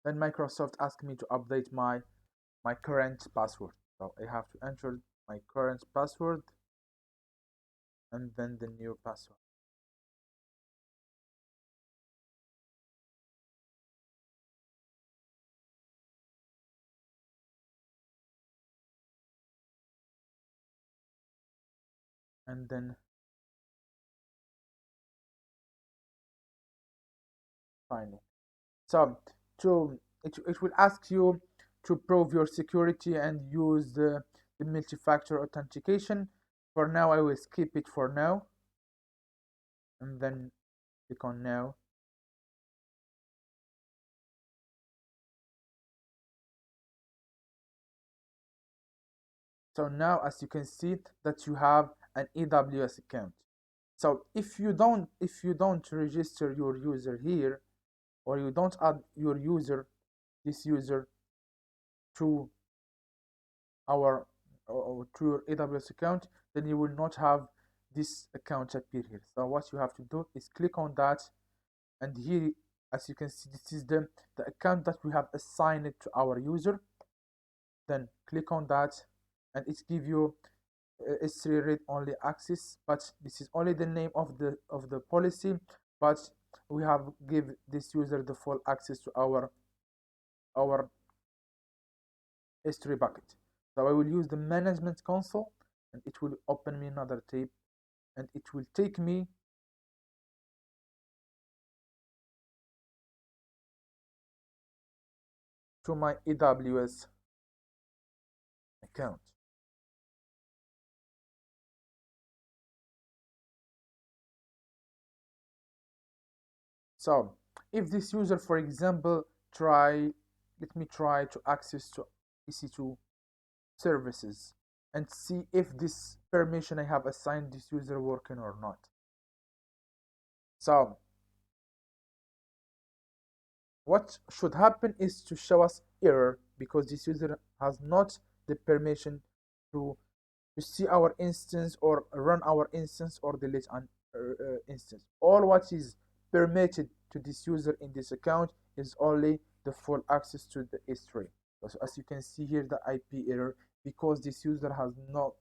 Then Microsoft asked me to update my current password. So I have to enter my current password and then the new password. And then sign in. So it will ask you to prove your security and use the multi-factor authentication. For now, I will skip it for now and then click on now. So now, as you can see, that you have an AWS account. So if you don't register your user here, or you don't add this user to our to your AWS account, then you will not have this account appear here. So what you have to do is click on that, and here, as you can see, this is the account that we have assigned it to our user. Then click on that, and it gives you S3 read only access, but this is only the name of the policy, but we have give this user the full access to our S3 bucket. So I will use the management console, and it will open me another tab, and it will take me to my AWS account. So if this user, for example, let me try to access to EC2 services and see if this permission I have assigned this user working or not. So what should happen is to show us error because this user has not the permission to see our instance or run our instance or delete an instance. All what is permitted to this user in this account is only the full access to the S3. So as you can see here, the IP error, because this user has not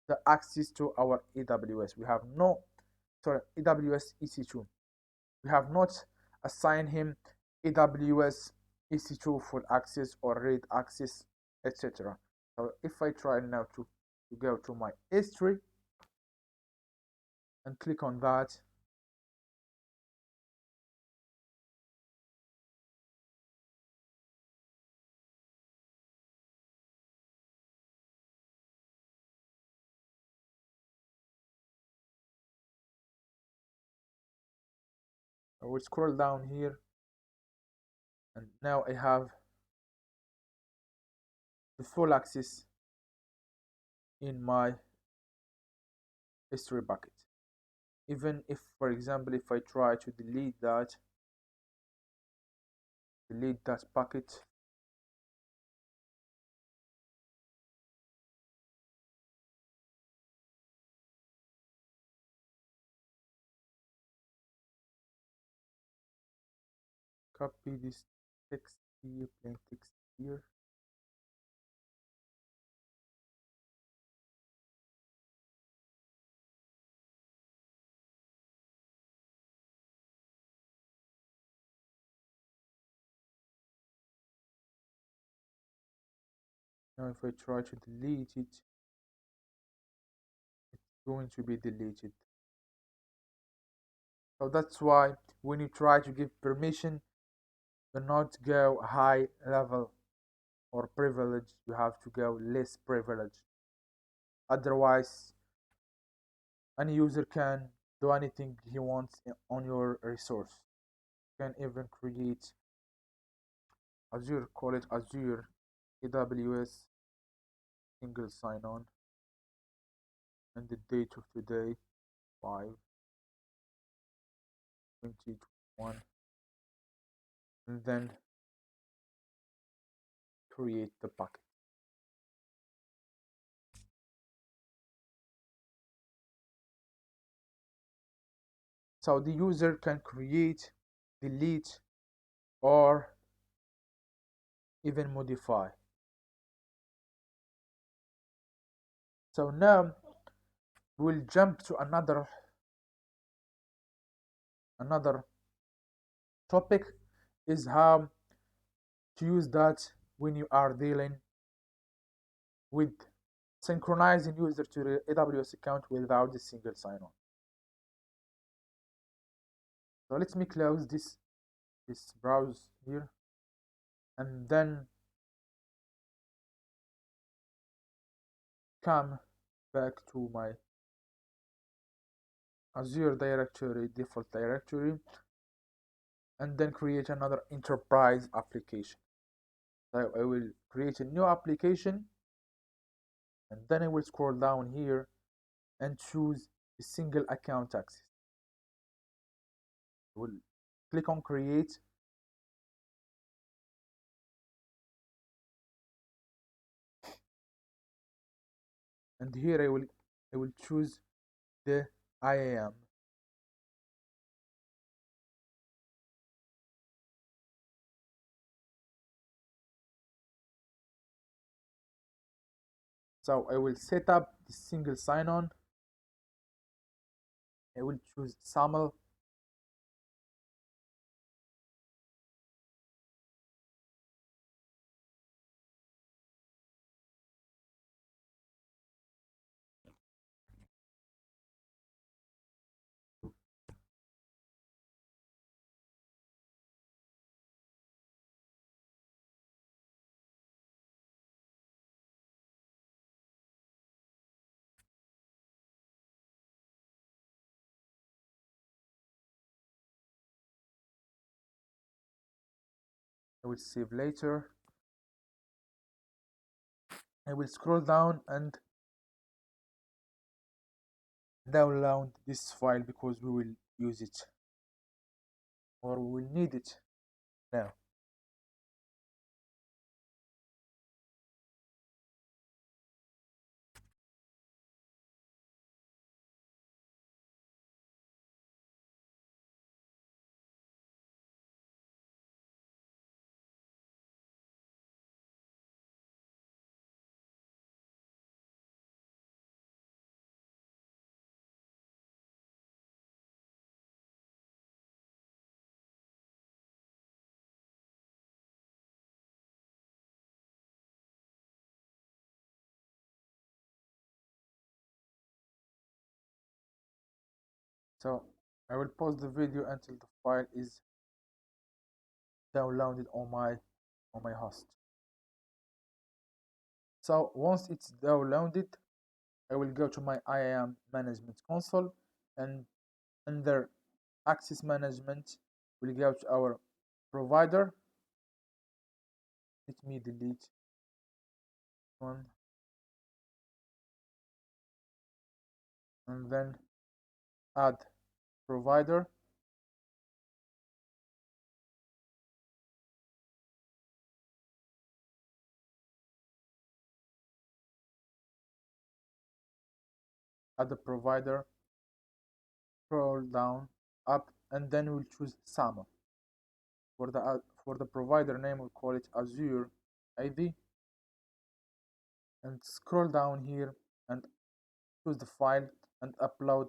the access to our AWS. We have no, sorry, AWS EC2. We have not assigned him AWS EC2 full access or read access, etc. So if I try now to go to my history and click on that, I will scroll down here, and now I have the full access in my history bucket. Even if, for example, if I try to delete that bucket, copy this text here, plain text here. Now if I try to delete it, it's going to be deleted. So that's why when you try to give permission, do not go high level or privilege, you have to go less privilege. Otherwise, any user can do anything he wants on your resource. You can even create Azure, call it Azure AWS single sign-on, and the date of today 5/2021, and then create the bucket. So the user can create, delete, or even modify. So now we'll jump to another topic, is how to use that when you are dealing with synchronizing user to the AWS account without a single sign-on. So let me close this browse here, and then come back to my Azure directory, default directory, and then create another enterprise application. So I will create a new application, and then I will scroll down here and choose a single account access. I will click on create, and here I will choose the IAM. So I will set up the single sign-on. I will choose SAML. I will save later. I will scroll down and download this file because we will use it, or we will need it now. So I will pause the video until the file is downloaded on my host. So once it's downloaded, I will go to my IAM management console, and under access management we'll go to our provider. Let me delete one, and then add provider. Add the provider, scroll down, up, and then we'll choose SAML. For the provider name, we'll call it Azure ID, and scroll down here and choose the file and upload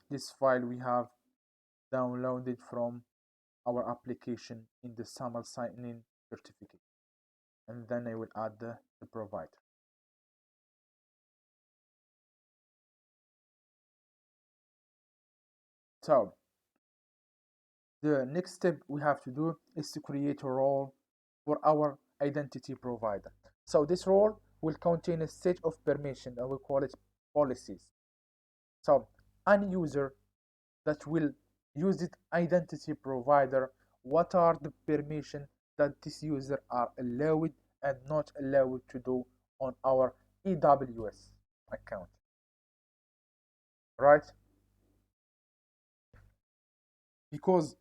this file we have downloaded from our application in the SAML sign-in certificate, and then I will add the provider. So the next step we have to do is to create a role for our identity provider. So this role will contain a set of permissions, and we call it policies. So any user that will use this identity provider, what are the permissions that this user are allowed and not allowed to do on our AWS account, right? Because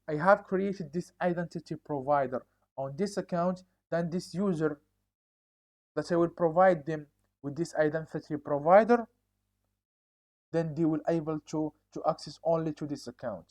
I have created this identity provider on this account, then this user that I will provide them with this identity provider, then they will able to access only to this account.